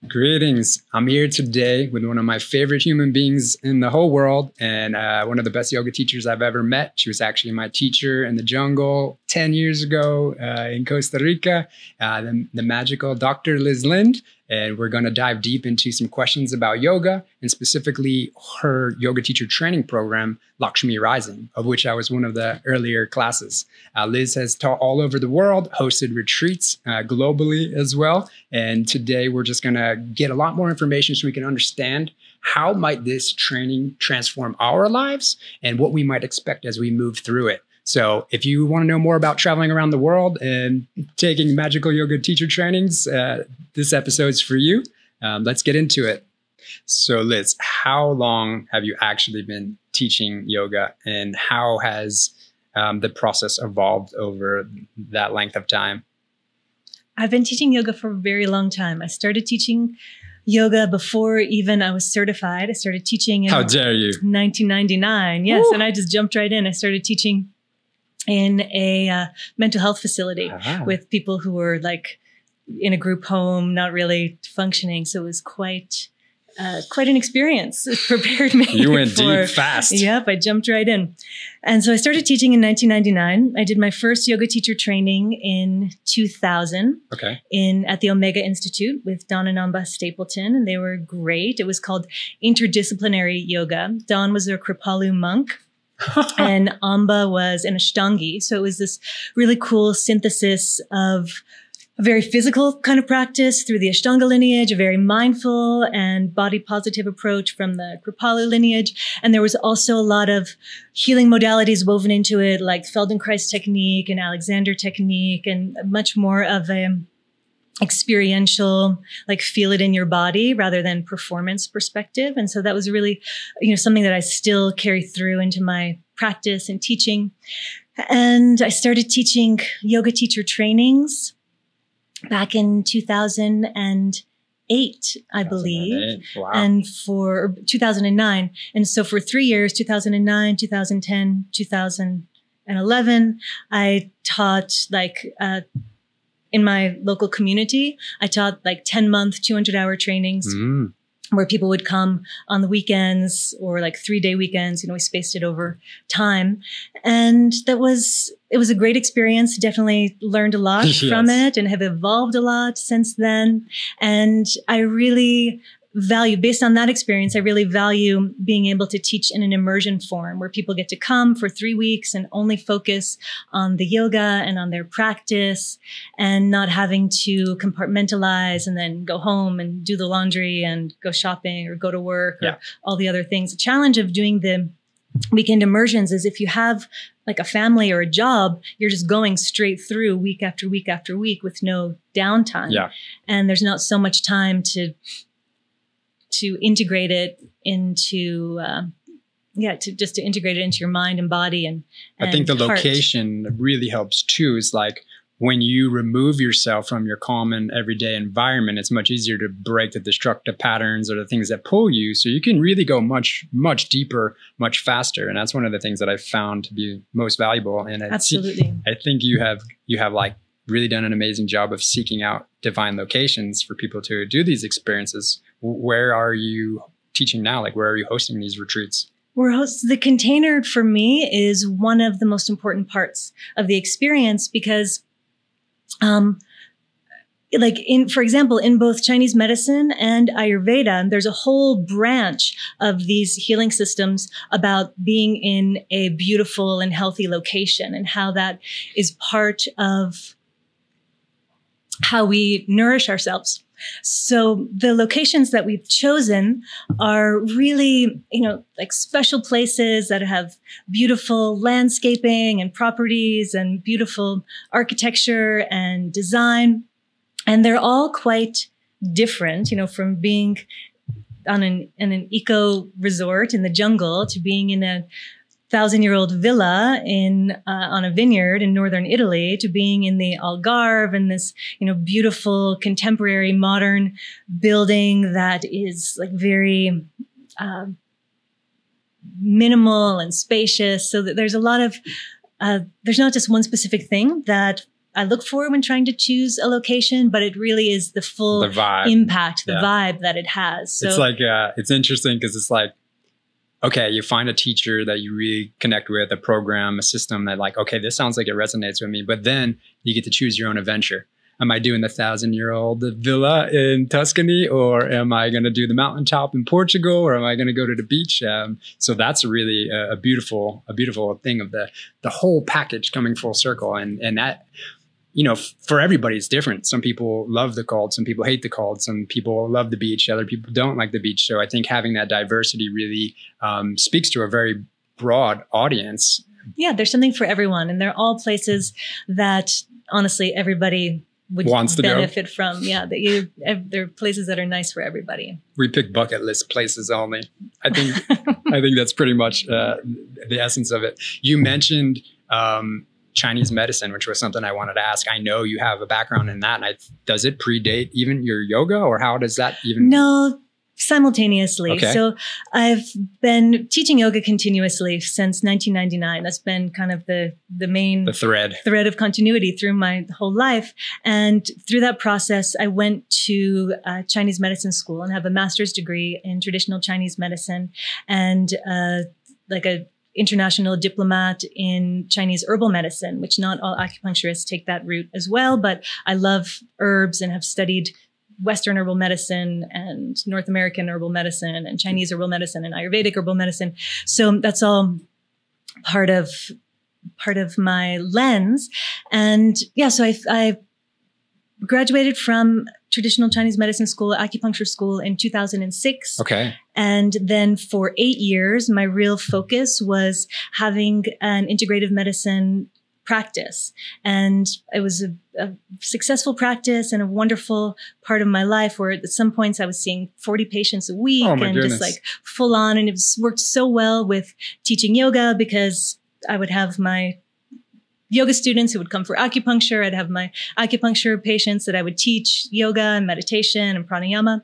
Greetings. I'm here today with one of my favorite human beings in the whole world and one of the best yoga teachers I've ever met. She was actually my teacher in the jungle 10 years ago in Costa Rica, the magical Dr. Liz Lind. And we're going to dive deep into some questions about yoga and specifically her yoga teacher training program, Lakshmi Rising, of which I was one of the earlier classes. Liz has taught all over the world, hosted retreats globally as well. And today we're just going to get a lot more information so we can understand how might this training transform our lives and what we might expect as we move through it. So if you want to know more about traveling around the world and taking magical yoga teacher trainings, this episode's for you. Let's get into it. So Liz, how long have you actually been teaching yoga and how has the process evolved over that length of time? I've been teaching yoga for a very long time. I started teaching yoga before even I was certified. I started teaching in How dare you? 1999. Yes, Woo! and I just jumped right in. I started teaching in a mental health facility with people who were like in a group home, not really functioning. So it was quite an experience. It prepared me. You went deep fast. Yep, I jumped right in. And so I started teaching in 1999. I did my first yoga teacher training in 2000 at the Omega Institute with Don and Amba Stapleton, and they were great. It was called interdisciplinary yoga. Don was a Kripalu monk. And Amba was an Ashtangi. So it was this really cool synthesis of a very physical kind of practice through the Ashtanga lineage, a very mindful and body positive approach from the Kripalu lineage. And there was also a lot of healing modalities woven into it, like Feldenkrais technique and Alexander technique, and much more of a experiential, like feel it in your body rather than performance perspective. And so that was really, something that I still carry through into my practice and teaching. And I started teaching yoga teacher trainings back in 2008, I believe. Wow. And for 2009. And so for 3 years, 2009, 2010, 2011, I taught in my local community. I taught 10-month, 200-hour trainings where people would come on the weekends or 3-day weekends. We spaced it over time. And it was a great experience. Definitely learned a lot from it and have evolved a lot since then. And I really value, based on that experience, I really value being able to teach in an immersion form where people get to come for 3 weeks and only focus on the yoga and on their practice and not having to compartmentalize and then go home and do the laundry and go shopping or go to work or all the other things. The challenge of doing the weekend immersions is if you have a family or a job, you're just going straight through week after week after week with no downtime. Yeah. And there's not so much time to integrate it into, to integrate it into your mind and body and I think the heart. location really helps too. Is when you remove yourself from your common everyday environment, it's much easier to break the destructive patterns or the things that pull you. So you can really go much, much deeper, much faster. And that's one of the things that I've found to be most valuable. And absolutely, I think you have really done an amazing job of seeking out divine locations for people to do these experiences. Where are you teaching now? Where are you hosting these retreats? The container for me is one of the most important parts of the experience because, for example, in both Chinese medicine and Ayurveda, there's a whole branch of these healing systems about being in a beautiful and healthy location and how that is part of how we nourish ourselves. So the locations that we've chosen are really, special places that have beautiful landscaping and properties and beautiful architecture and design. And they're all quite different, from being on an eco resort in the jungle to being in a 1,000-year-old villa on a vineyard in northern Italy to being in the Algarve and this, beautiful contemporary modern building that is very minimal and spacious. So that there's a lot of, there's not just one specific thing that I look for when trying to choose a location, but it really is the full impact, the vibe that it has. So it's like, it's interesting because it's like, okay, you find a teacher that you really connect with, a program, a system that like, okay, this sounds like it resonates with me, but then you get to choose your own adventure. Am I doing the 1,000-year-old villa in Tuscany, or am I going to do the mountaintop in Portugal, or am I going to go to the beach? So that's really a beautiful thing of the whole package coming full circle. And that, you know, for everybody, it's different. Some people love the cold. Some people hate the cold. Some people love the beach. Other people don't like the beach. So I think having that diversity really speaks to a very broad audience. Yeah, there's something for everyone. And they're all places that honestly, everybody would wants to benefit from. Yeah, they're places that are nice for everybody. We pick bucket list places only. I think that's pretty much the essence of it. You mentioned Chinese medicine, which was something I wanted to ask. I know you have a background in that. And does it predate even your yoga, or how does that even? No, simultaneously. Okay. So I've been teaching yoga continuously since 1999. That's been kind of the main thread of continuity through my whole life. And through that process, I went to Chinese medicine school and have a master's degree in traditional Chinese medicine and like a international diplomat in Chinese herbal medicine, which not all acupuncturists take that route as well. But I love herbs and have studied Western herbal medicine and North American herbal medicine and Chinese herbal medicine and Ayurvedic herbal medicine. So that's all part of my lens. And yeah, so I graduated from traditional Chinese medicine school, acupuncture school in 2006. Okay. And then for 8 years, my real focus was having an integrative medicine practice. And it was a successful practice and a wonderful part of my life where at some points I was seeing 40 patients a week just like full on. And it worked so well with teaching yoga because I would have my yoga students who would come for acupuncture. I'd have my acupuncture patients that I would teach yoga and meditation and pranayama.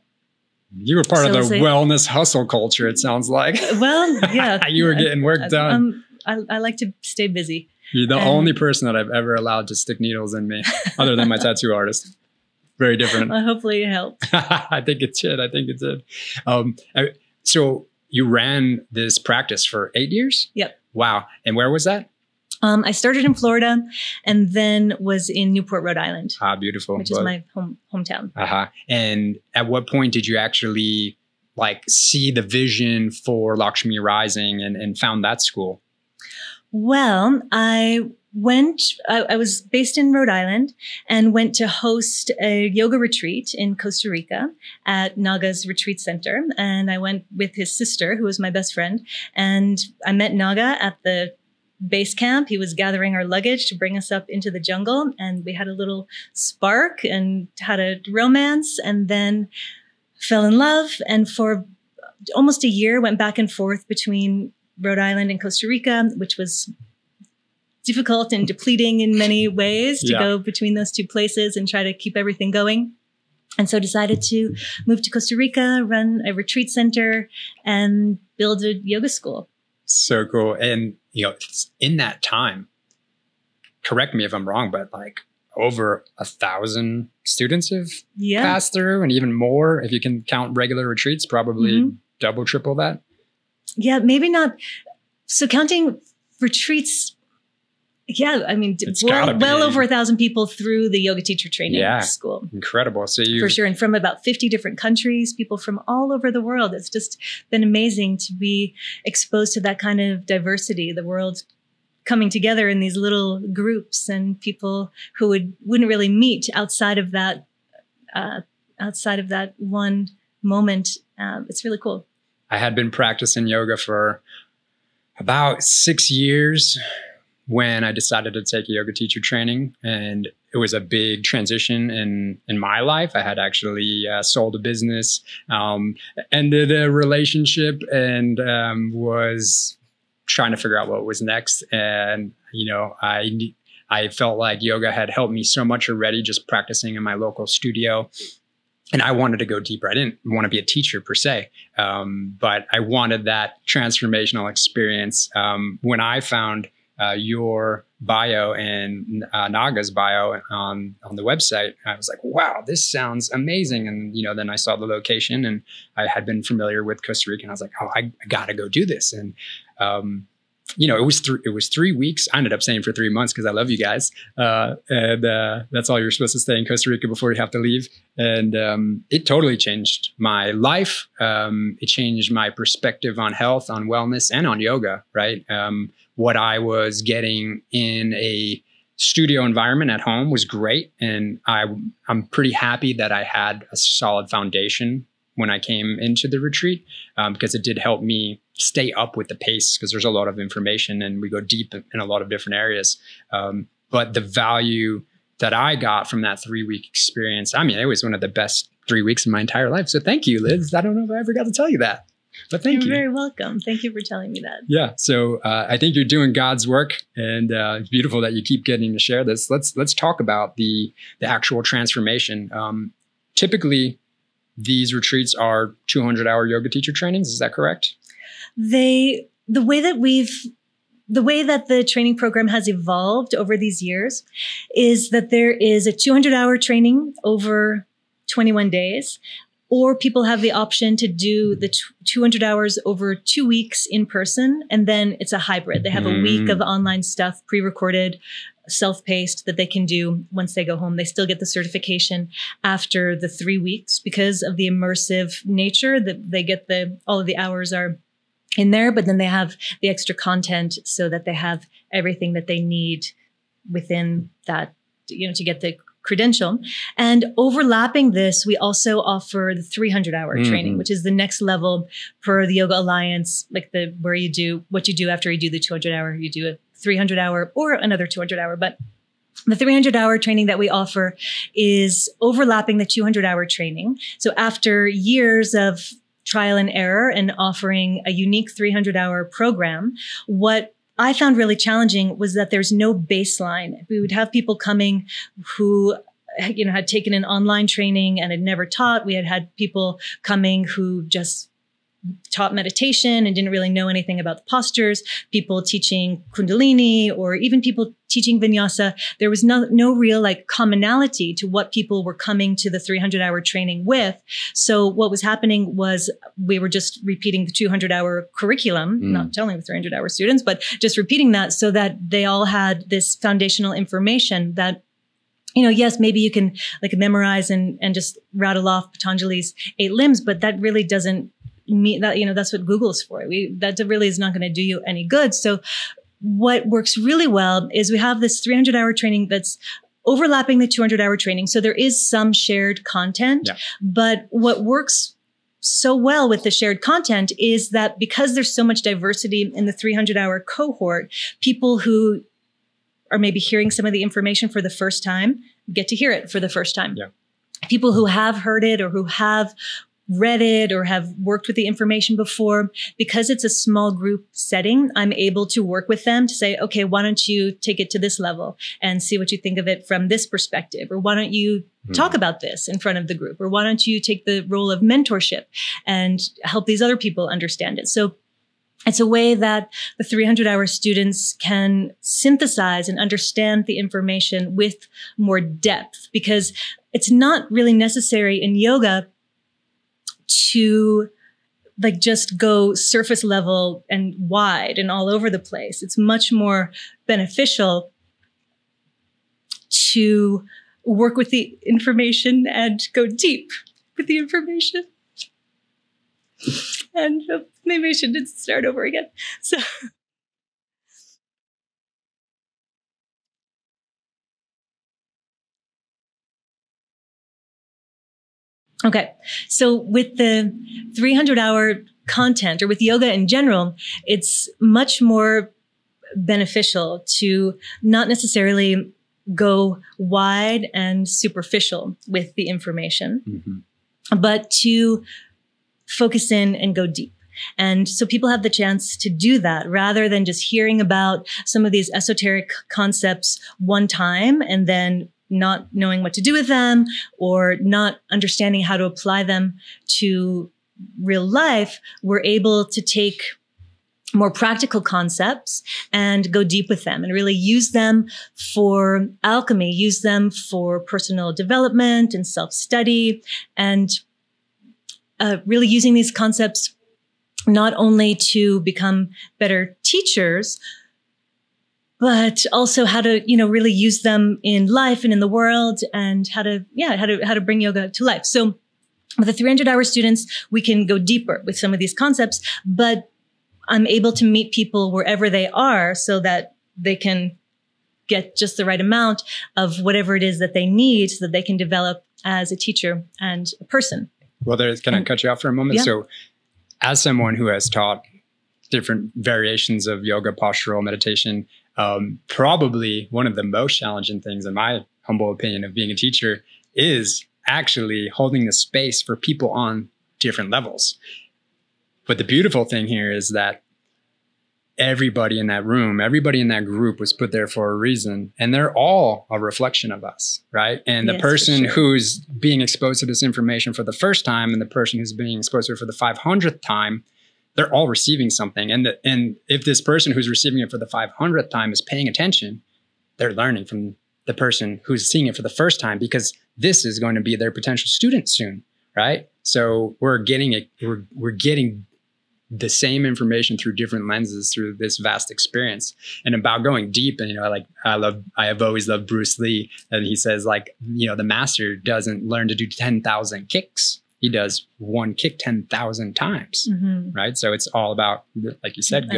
You were part of the wellness hustle culture, it sounds like. Well, yeah. You were getting work done. I like to stay busy. You're the only person that I've ever allowed to stick needles in me, other than my tattoo artist. Very different. Well, hopefully it helped. I think it did. So you ran this practice for 8 years? Yep. Wow. And where was that? I started in Florida and then was in Newport, Rhode Island. Ah, beautiful. Which is my hometown. Uh-huh. And at what point did you actually see the vision for Lakshmi Rising and found that school? Well, I was based in Rhode Island and went to host a yoga retreat in Costa Rica at Naga's retreat center. And I went with his sister, who was my best friend. And I met Naga at the base camp. He was gathering our luggage to bring us up into the jungle. And we had a little spark and had a romance and then fell in love. And for almost a year, went back and forth between Rhode Island and Costa Rica, which was difficult and depleting in many ways to go between those two places and try to keep everything going. And so decided to move to Costa Rica, run a retreat center and build a yoga school. So cool. And, in that time, correct me if I'm wrong, but over 1,000 students have passed through, and even more if you can count regular retreats, probably double, triple that. Yeah, maybe not. So counting retreats, I mean, well over 1,000 people through the yoga teacher training school. Incredible. So for sure. And from about 50 different countries, people from all over the world. It's just been amazing to be exposed to that kind of diversity, the world coming together in these little groups and people who wouldn't really meet outside of that one moment. It's really cool. I had been practicing yoga for about 6 years when I decided to take a yoga teacher training, and it was a big transition in my life. I had actually sold a business, ended a relationship, and was trying to figure out what was next. And I felt like yoga had helped me so much already, just practicing in my local studio. And I wanted to go deeper. I didn't want to be a teacher per se, but I wanted that transformational experience. When I found your bio and Naga's bio on the website. I was like, wow, this sounds amazing. And, then I saw the location, and I had been familiar with Costa Rica, and I was like, oh, I got to go do this. And, it was 3 weeks. I ended up staying for 3 months because I love you guys. And that's all you're supposed to stay in Costa Rica before you have to leave. And it totally changed my life. It changed my perspective on health, on wellness, and on yoga, right? What I was getting in a studio environment at home was great. And I'm pretty happy that I had a solid foundation when I came into the retreat, because it did help me stay up with the pace, because there's a lot of information and we go deep in a lot of different areas. But the value that I got from that 3-week experience, it was one of the best 3 weeks of my entire life. So thank you, Liz. I don't know if I ever got to tell you that, but thank you. You're very welcome. Thank you for telling me that. Yeah. So I think you're doing God's work, and it's beautiful that you keep getting to share this. Let's talk about the actual transformation. Typically, these retreats are 200-hour yoga teacher trainings. Is that correct? The way that the training program has evolved over these years is that there is a 200-hour training over 21 days, or people have the option to do the 200 hours over 2 weeks in person, and then it's a hybrid. They have a week of online stuff, pre-recorded, self-paced, that they can do once they go home. They still get the certification after the 3 weeks because of the immersive nature that they get. All of the hours are in there, but then they have the extra content so that they have everything that they need within that, to get the credential. And overlapping this, we also offer the 300-hour training, which is the next level for the Yoga Alliance, like where you do what you do after you do the 200-hour, you do a 300-hour or another 200-hour. But the 300-hour training that we offer is overlapping the 200-hour training. So after years of trial and error and offering a unique 300-hour program, what I found really challenging was that there's no baseline. We would have people coming who, had taken an online training and had never taught. We had people coming who just taught meditation and didn't really know anything about the postures, people teaching Kundalini, or even people teaching Vinyasa. There was no real commonality to what people were coming to the 300-hour training with. So what was happening was we were just repeating the 200-hour curriculum, not telling the 300-hour students, but just repeating that so that they all had this foundational information that, yes, maybe you can memorize and just rattle off Patanjali's 8 limbs, but that really doesn't mean that, that's what Google's for. That really is not going to do you any good. So what works really well is we have this 300-hour training that's overlapping the 200-hour training. So there is some shared content, but what works so well with the shared content is that because there's so much diversity in the 300-hour cohort, people who are maybe hearing some of the information for the first time get to hear it for the first time. Yeah. People who have heard it or who have read it or have worked with the information before, because it's a small group setting, I'm able to work with them to say, okay, why don't you take it to this level and see what you think of it from this perspective? Or why don't you talk about this in front of the group? Or why don't you take the role of mentorship and help these other people understand it? So it's a way that the 300-hour students can synthesize and understand the information with more depth, because it's not really necessary in yoga to just go surface level and wide and all over the place. It's much more beneficial to work with the information and go deep with the information. And maybe I should start over again. So. Okay. So with the 300-hour content, or with yoga in general, it's much more beneficial to not necessarily go wide and superficial with the information, but to focus in and go deep. And so people have the chance to do that rather than just hearing about some of these esoteric concepts one time and then not knowing what to do with them or not understanding how to apply them to real life. We're able to take more practical concepts and go deep with them and really use them for alchemy, use them for personal development and self-study, and really using these concepts not only to become better teachers, but also how to, really use them in life and in the world, and how to bring yoga to life. So with the 300-hour students, we can go deeper with some of these concepts, but I'm able to meet people wherever they are so that they can get just the right amount of whatever it is that they need so that they can develop as a teacher and a person. Well, can I cut you off for a moment? Yeah. So as someone who has taught different variations of yoga, postural meditation, probably one of the most challenging things, in my humble opinion, of being a teacher is actually holding the space for people on different levels. But the beautiful thing here is that everybody in that room, everybody in that group was put there for a reason, and they're all a reflection of us, right? And the person who's being exposed to this information for the first time and the person who's being exposed to it for the 500th time, they're all receiving something. And if this person who's receiving it for the 500th time is paying attention, they're learning from the person who's seeing it for the first time, because this is going to be their potential student soon, right? So we're getting the same information through different lenses through this vast experience. And about going deep, and I have always loved Bruce Lee, and he says, the master doesn't learn to do 10,000 kicks. He does one kick 10,000 times, right? So it's all about, like you said,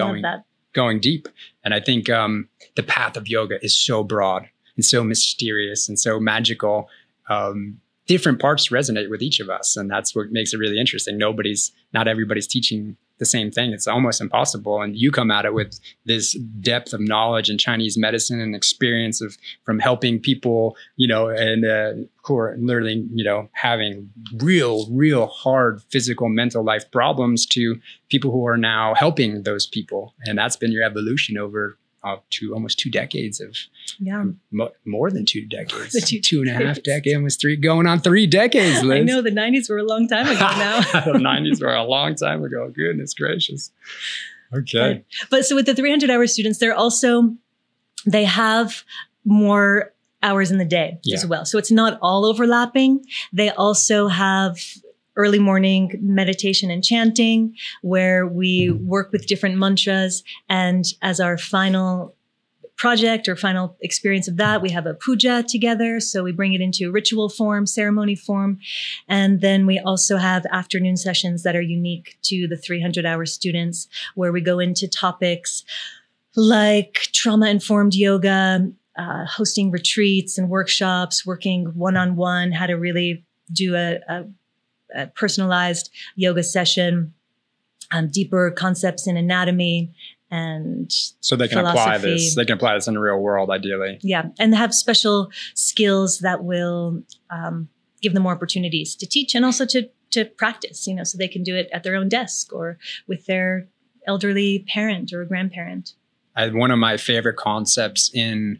going deep. And I think the path of yoga is so broad and so mysterious and so magical. Different parts resonate with each of us, and that's what makes it really interesting. Not everybody's teaching the same thing. It's almost impossible. And you come at it with this depth of knowledge in Chinese medicine and experience from helping people, and literally, having real hard physical, mental life problems, to people who are now helping those people. And that's been your evolution over almost 2 decades of, more than 2 decades, 2.5 decades, almost 3, going on 3 decades, Liz. I know, the 90s were a long time ago now. The 90s were a long time ago. Goodness gracious. Okay. But so with the 300-hour students, they have more hours in the day as well. So it's not all overlapping. They also have early morning meditation and chanting, where we work with different mantras. And as our final project or final experience of that, we have a puja together. So we bring it into ritual form, ceremony form. And then we also have afternoon sessions that are unique to the 300-hour students, where we go into topics like trauma-informed yoga, hosting retreats and workshops, working one-on-one, how to really do a personalized yoga session, deeper concepts in anatomy and so they can philosophy. Apply this. They can apply this in the real world, ideally. Yeah, and have special skills that will give them more opportunities to teach and also to practice. So they can do it at their own desk or with their elderly parent or grandparent. One of my favorite concepts in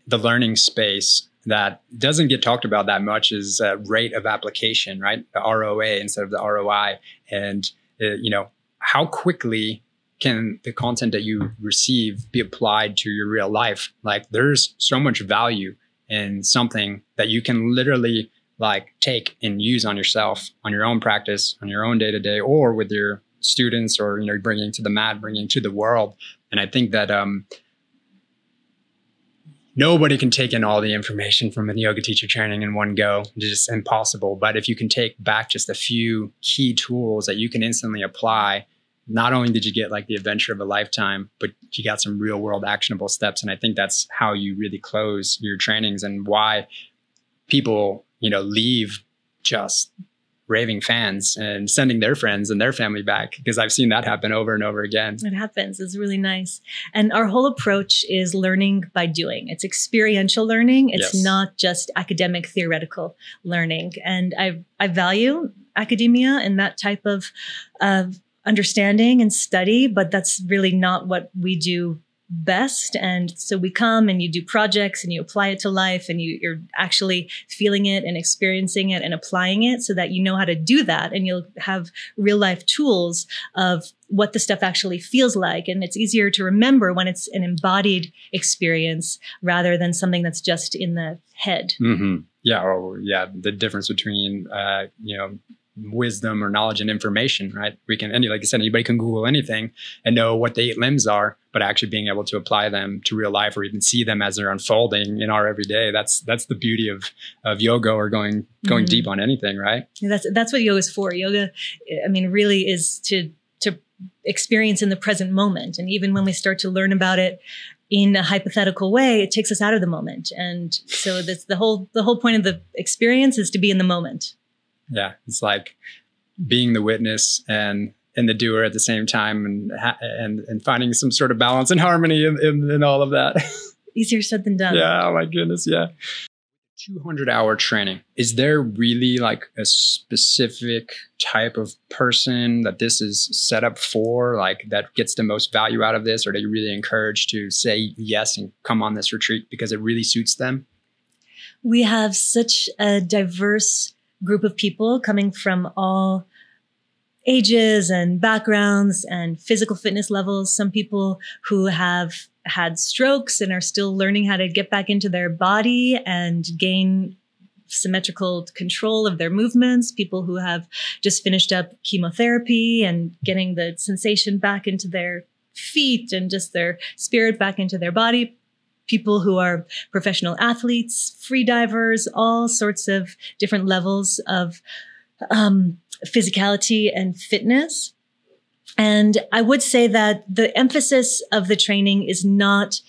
the learning space that doesn't get talked about that much is rate of application, right? The ROA instead of the ROI. And, how quickly can the content that you receive be applied to your real life? Like, there's so much value in something that you can literally take and use on yourself, on your own practice, on your own day-to-day, or with your students, or, bringing to the mat, bringing to the world. And I think that, nobody can take in all the information from a yoga teacher training in one go. It's just impossible. But if you can take back just a few key tools that you can instantly apply, not only did you get the adventure of a lifetime, but you got some real world actionable steps. And I think that's how you really close your trainings, and why people, leave just raving fans and sending their friends and their family back, because I've seen that happen over and over again. It happens. It's really nice. And our whole approach is learning by doing. It's experiential learning. It's not just academic theoretical learning. And I value academia and that type of understanding and study, but that's really not what we do best. And so we come and you do projects and you apply it to life, and you're actually feeling it and experiencing it and applying it so that you know how to do that. And you'll have real life tools of what the stuff actually feels like. And it's easier to remember when it's an embodied experience rather than something that's just in the head. Mm-hmm. Yeah. Oh, yeah. The difference between, wisdom or knowledge and information, right? We can, and like I said, anybody can Google anything and know what the 8 limbs are, but actually being able to apply them to real life or even see them as they're unfolding in our everyday. That's the beauty of yoga, or going deep on anything, right? That's what yoga is for. Yoga, I mean, really is to experience in the present moment. And even when we start to learn about it in a hypothetical way, it takes us out of the moment. And so that's the whole point of the experience is to be in the moment. Yeah, it's like being the witness and the doer at the same time, and finding some sort of balance and harmony in all of that. Easier said than done. Yeah, oh my goodness, yeah. 200-hour training. Is there really like a specific type of person that this is set up for, like that gets the most value out of this? Or are they really encouraged to say yes and come on this retreat because it really suits them? We have such a diverse group of people coming from all ages and backgrounds and physical fitness levels. Some people who have had strokes and are still learning how to get back into their body and gain symmetrical control of their movements. People who have just finished up chemotherapy and getting the sensation back into their feet and just their spirit back into their body. People who are professional athletes, free divers, all sorts of different levels of physicality and fitness. And I would say that the emphasis of the training is not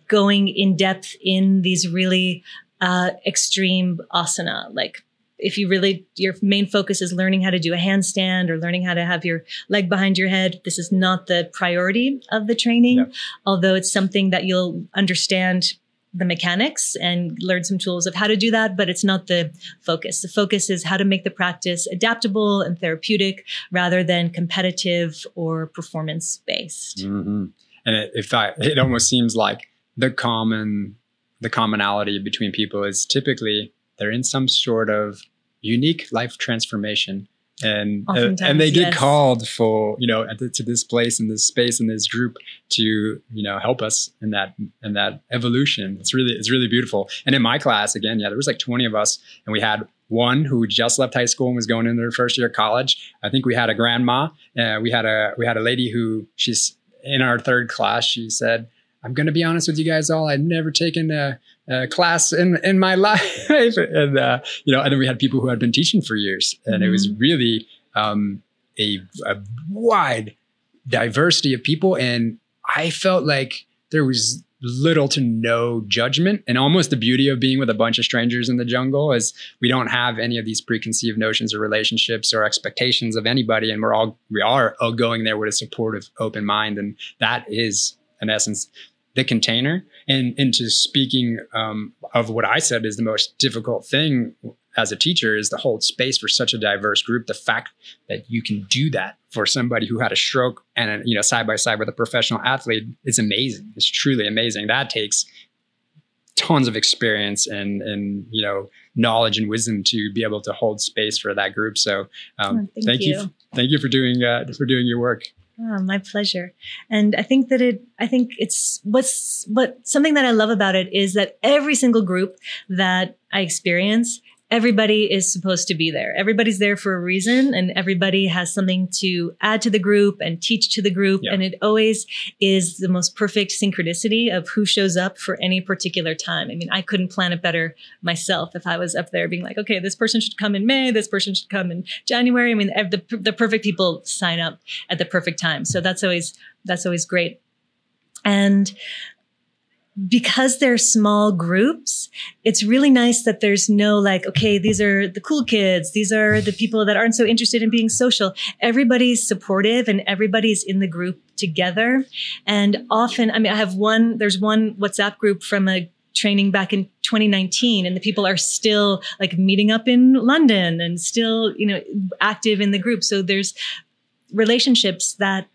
going in depth in these really extreme asana. Like if you really, your main focus is learning how to do a handstand or learning how to have your leg behind your head, this is not the priority of the training, although it's something that you'll understand the mechanics and learn some tools of how to do that, but it's not the focus. The focus is how to make the practice adaptable and therapeutic rather than competitive or performance-based. Mm-hmm. And it almost seems like the commonality between people is typically they're in some sort of unique life transformation, and they get called for, to this place and this space and this group to, help us in that evolution. It's really beautiful. And in my class, again, there was like 20 of us, and we had one who just left high school and was going into her first year of college. I think we had a grandma. We had a lady who, she's in our 3rd class. She said, I'm going to be honest with you guys all, I'd never taken a class in my life. And then we had people who had been teaching for years. And it was really a wide diversity of people. And I felt like there was little to no judgment. And almost the beauty of being with a bunch of strangers in the jungle is we don't have any of these preconceived notions or relationships or expectations of anybody. And we are all going there with a supportive, open mind. And that is, in essence, the container. And into speaking of what I said is the most difficult thing as a teacher is to hold space for such a diverse group. The fact that you can do that for somebody who had a stroke and side by side with a professional athlete is amazing. It's truly amazing. That takes tons of experience and knowledge and wisdom to be able to hold space for that group. So thank you for doing your work. Oh, my pleasure. And I think it's something that I love about it is that every single group that I experience, everybody is supposed to be there. Everybody's there for a reason, and everybody has something to add to the group and teach to the group. Yeah. And it always is the most perfect synchronicity of who shows up for any particular time. I mean, I couldn't plan it better myself if I was up there being like, okay, this person should come in May, this person should come in January. I mean, the perfect people sign up at the perfect time. So that's always great. And because they're small groups, it's really nice that there's no like, okay, these are the cool kids. These are the people that aren't so interested in being social. Everybody's supportive and everybody's in the group together. And often, I mean, there's one WhatsApp group from a training back in 2019, and the people are still like meeting up in London and still, active in the group. So there's relationships that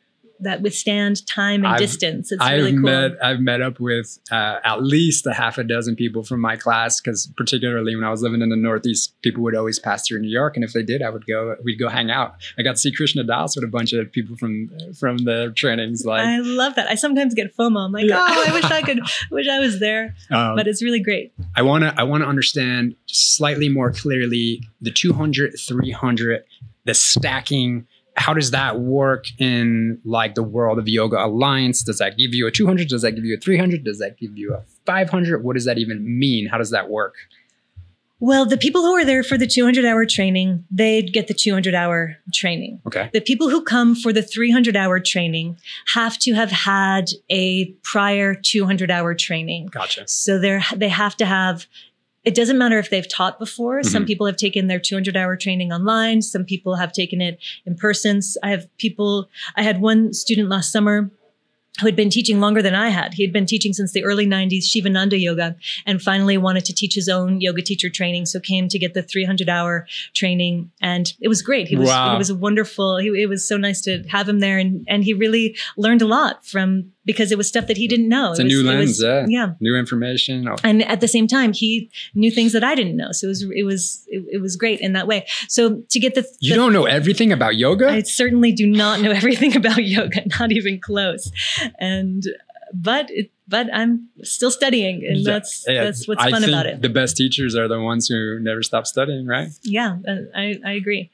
that withstand time and distance. It's really cool. I've met up with at least a half a dozen people from my class, because particularly when I was living in the Northeast, people would always pass through New York, and if they did, we'd go hang out. I got to see Krishna Das with a bunch of people from the trainings. Like, I love that. I sometimes get FOMO. I'm like, I wish I was there. But it's really great. I want to understand slightly more clearly the 200, 300, the stacking. How does that work in like the world of Yoga Alliance? Does that give you a 200? Does that give you a 300? Does that give you a 500? What does that even mean? How does that work? Well, the people who are there for the 200-hour training, they'd get the 200-hour training. Okay. The people who come for the 300-hour training have to have had a prior 200-hour training. Gotcha. So they have to have. It doesn't matter if they've taught before. Mm-hmm. Some people have taken their 200-hour training online. Some people have taken it in person. I had one student last summer who had been teaching longer than I had. He had been teaching since the early 90s, Shivananda Yoga, and finally wanted to teach his own yoga teacher training. So came to get the 300-hour training, and it was great. He was wonderful. It was so nice to have him there, and he really learned a lot because it was stuff that he didn't know. It's a new lens, yeah. New information. Oh. And at the same time, he knew things that I didn't know. So it was great in that way. So to get You don't know everything about yoga? I certainly do not know everything about yoga, not even close. But I'm still studying, and that's what's fun about it. The best teachers are the ones who never stop studying, right? Yeah, I agree.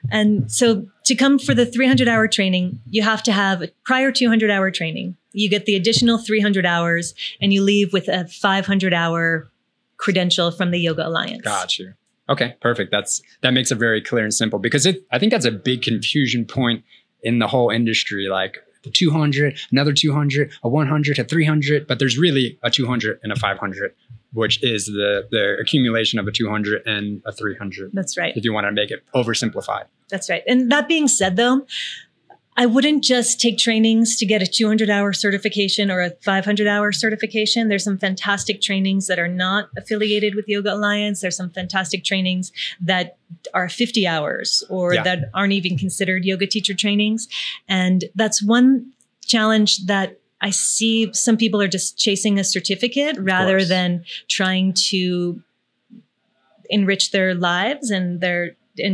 And so to come for the 300-hour training, you have to have a prior 200-hour training. You get the additional 300 hours, and you leave with a 500-hour credential from the Yoga Alliance. Got you. Okay, perfect. That makes it very clear and simple, because I think that's a big confusion point in the whole industry. Like, 200, another 200, a 100, a 300, but there's really a 200 and a 500, which is the accumulation of a 200 and a 300. That's right. If you want to make it oversimplified. That's right. And that being said, though, I wouldn't just take trainings to get a 200-hour certification or a 500-hour certification. There's some fantastic trainings that are not affiliated with Yoga Alliance. There's some fantastic trainings that are 50 hours or that aren't even considered yoga teacher trainings. And that's one challenge that I see. Some people are just chasing a certificate rather than trying to enrich their lives and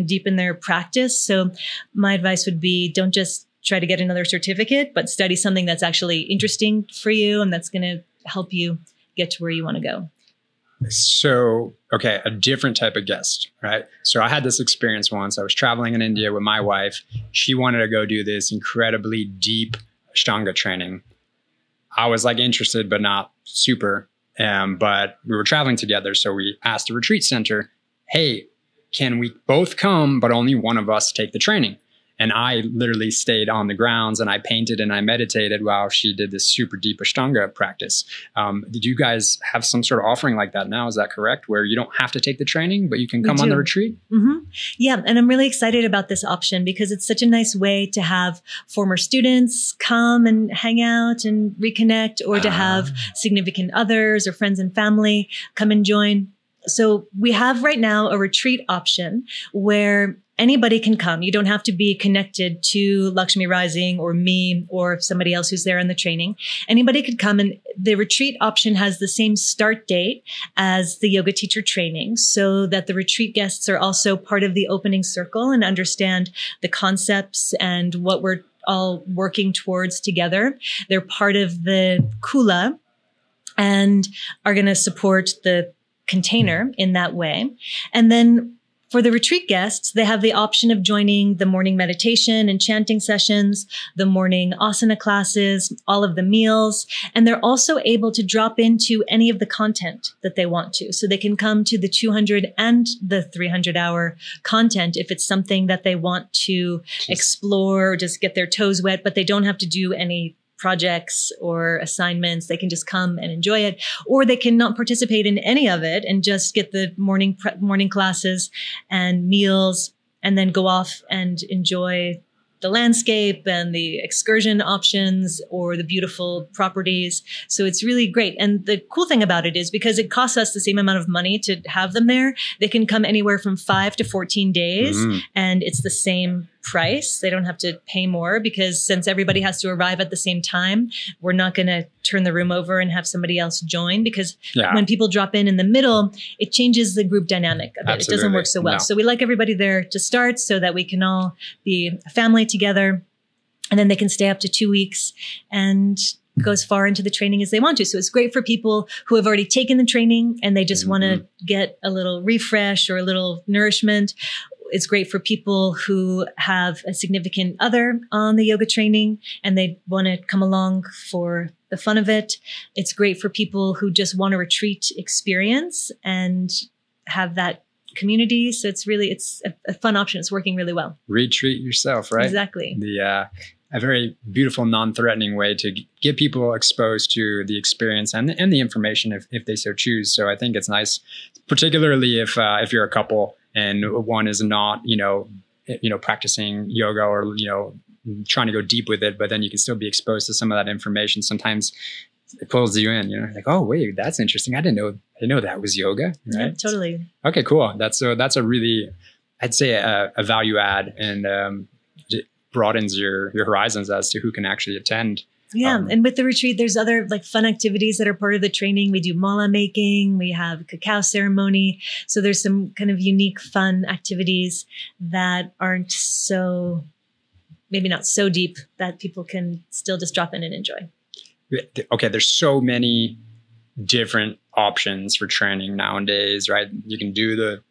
deepen their practice. So my advice would be, don't just try to get another certificate, but study something that's actually interesting for you and that's going to help you get to where you want to go. So, okay, a different type of guest, right? So I had this experience once. I was traveling in India with my wife. She wanted to go do this incredibly deep Ashtanga training. I was like interested, but not super. But we were traveling together. So we asked the retreat center, hey, can we both come, but only one of us take the training? And I literally stayed on the grounds and I painted and I meditated while she did this super deep Ashtanga practice. Did you guys have some sort of offering like that now? Is that correct? Where you don't have to take the training, but you can come on the retreat? Mm-hmm. Yeah. And I'm really excited about this option because it's such a nice way to have former students come and hang out and reconnect, or to have significant others or friends and family come and join. So we have right now a retreat option where anybody can come. You don't have to be connected to Lakshmi Rising or me or somebody else who's there in the training. Anybody could come, and the retreat option has the same start date as the yoga teacher training, so that the retreat guests are also part of the opening circle and understand the concepts and what we're all working towards together. They're part of the Kula and are going to support the container in that way. And then for the retreat guests, they have the option of joining the morning meditation and chanting sessions, the morning asana classes, all of the meals, and they're also able to drop into any of the content that they want to. So they can come to the 200 and the 300-hour content if it's something that they want to explore or just get their toes wet, but they don't have to do any projects or assignments. They can just come and enjoy it, or they can not participate in any of it and just get the morning classes and meals and then go off and enjoy the landscape and the excursion options or the beautiful properties. So it's really great. And the cool thing about it is because it costs us the same amount of money to have them there, they can come anywhere from 5 to 14 days and it's the same price. They don't have to pay more, because since everybody has to arrive at the same time, we're not going to turn the room over and have somebody else join, because when people drop in the middle, it changes the group dynamic a bit. Absolutely. It doesn't work so well. No. So we like everybody there to start so that we can all be a family together, and then they can stay up to 2 weeks and go as far into the training as they want to. So it's great for people who have already taken the training and they just want to get a little refresh or a little nourishment. It's great for people who have a significant other on the yoga training and they want to come along for the fun of it. It's great for people who just want a retreat experience and have that community. So it's a fun option. It's working really well. Retreat yourself, right? Exactly. A very beautiful, non-threatening way to get people exposed to the experience and the information if they so choose. So I think it's nice, particularly if you're a couple and one is not, practicing yoga or, trying to go deep with it, but then you can still be exposed to some of that information. Sometimes it pulls you in, like, oh, wait, that's interesting. I didn't know that was yoga. Right? Yeah, totally. Okay, cool. That's a really, I'd say a value add, and broadens your horizons as to who can actually attend. Yeah. And with the retreat, there's other fun activities that are part of the training. We do mala making, we have a cacao ceremony. So there's some kind of unique, fun activities that aren't maybe not so deep, that people can still just drop in and enjoy. Okay. There's so many different options for training nowadays, right? You can do the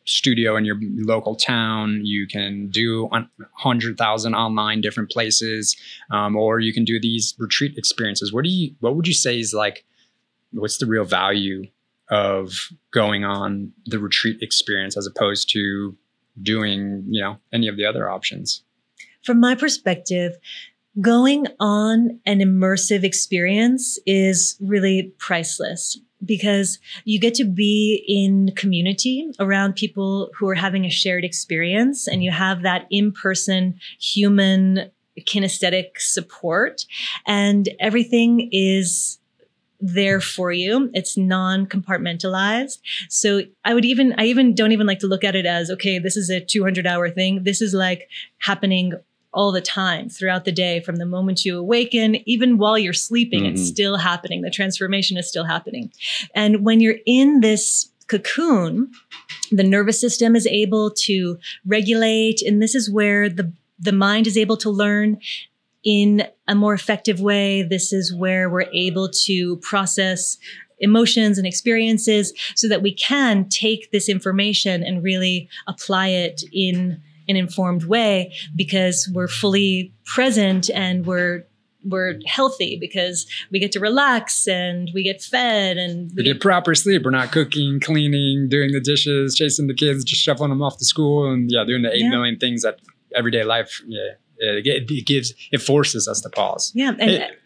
studio in your local town. You can do 100,000 online different places, or you can do these retreat experiences. What would you say is what's the real value of going on the retreat experience as opposed to doing, any of the other options? From my perspective, going on an immersive experience is really priceless, because you get to be in community around people who are having a shared experience, and you have that in-person human kinesthetic support, and everything is there for you. It's non-compartmentalized. So I even don't even like to look at it as, okay, this is a 200-hour thing. This is happening all the time throughout the day, from the moment you awaken, even while you're sleeping, it's still happening. The transformation is still happening. And when you're in this cocoon, the nervous system is able to regulate. And this is where the mind is able to learn in a more effective way. This is where we're able to process emotions and experiences so that we can take this information and really apply it in an informed way, because we're fully present and we're healthy, because we get to relax and we get fed and we get proper sleep. We're not cooking, cleaning, doing the dishes, chasing the kids, just shuffling them off to school, and doing the 8 million things that everyday life. It forces us to pause. Yeah.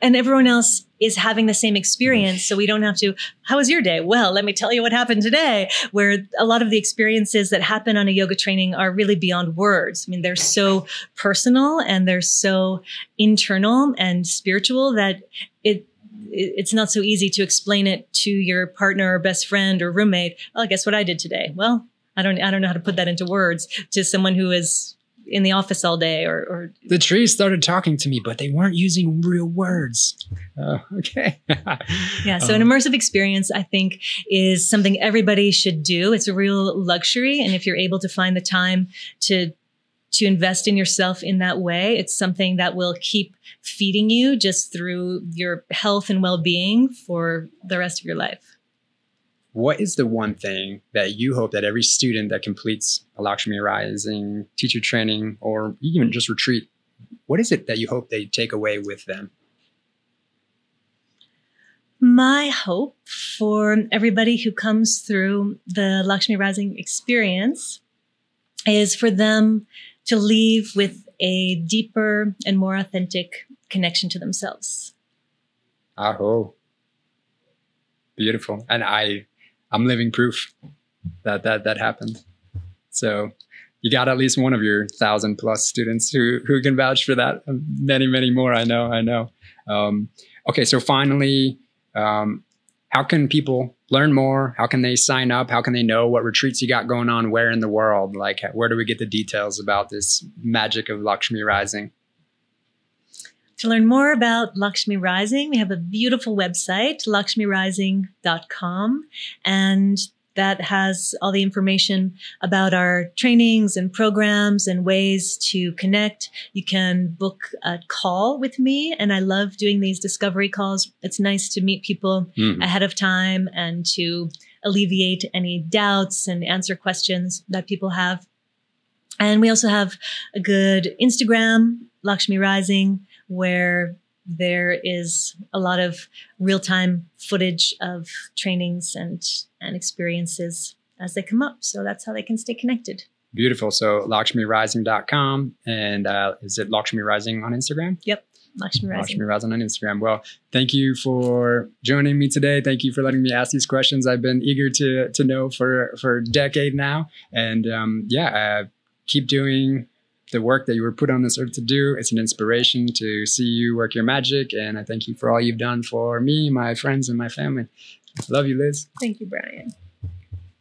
And everyone else is having the same experience. So we don't have to, how was your day? Well, let me tell you what happened today, where a lot of the experiences that happen on a yoga training are really beyond words. I mean, they're so personal and they're so internal and spiritual that it's not so easy to explain it to your partner or best friend or roommate. Oh, guess what I did today? Well, I don't know how to put that into words to someone who is in the office all day, or the trees started talking to me, but they weren't using real words. Okay. Yeah. So an immersive experience, I think, is something everybody should do. It's a real luxury. And if you're able to find the time to invest in yourself in that way, it's something that will keep feeding you just through your health and well-being for the rest of your life. What is the one thing that you hope that every student that completes a Lakshmi Rising teacher training or even just retreat, what is it that you hope they take away with them? My hope for everybody who comes through the Lakshmi Rising experience is for them to leave with a deeper and more authentic connection to themselves. Aho. Beautiful. And I'm living proof that happened. So you got at least one of your 1,000+ students who can vouch for that. Many, many more. I know. Okay. So finally, how can people learn more, how can they sign up? How can they know what retreats you got going on where in the world? Like, where do we get the details about this magic of Lakshmi Rising? To learn more about Lakshmi Rising, we have a beautiful website, lakshmirising.com, and that has all the information about our trainings and programs and ways to connect. You can book a call with me, and I love doing these discovery calls. It's nice to meet people ahead of time and to alleviate any doubts and answer questions that people have. And we also have a good Instagram, Lakshmi Rising, where there is a lot of real-time footage of trainings and experiences as they come up. So that's how they can stay connected. Beautiful. So lakshmirising.com. And is it Lakshmi Rising on Instagram? Yep. Lakshmi Rising. Lakshmi Rising on Instagram. Well, thank you for joining me today. Thank you for letting me ask these questions. I've been eager to know for a decade now. And keep doing the work that you were put on this earth to do. It's an inspiration to see you work your magic. And I thank you for all you've done for me, my friends, and my family. Love you, Liz. Thank you, Brian.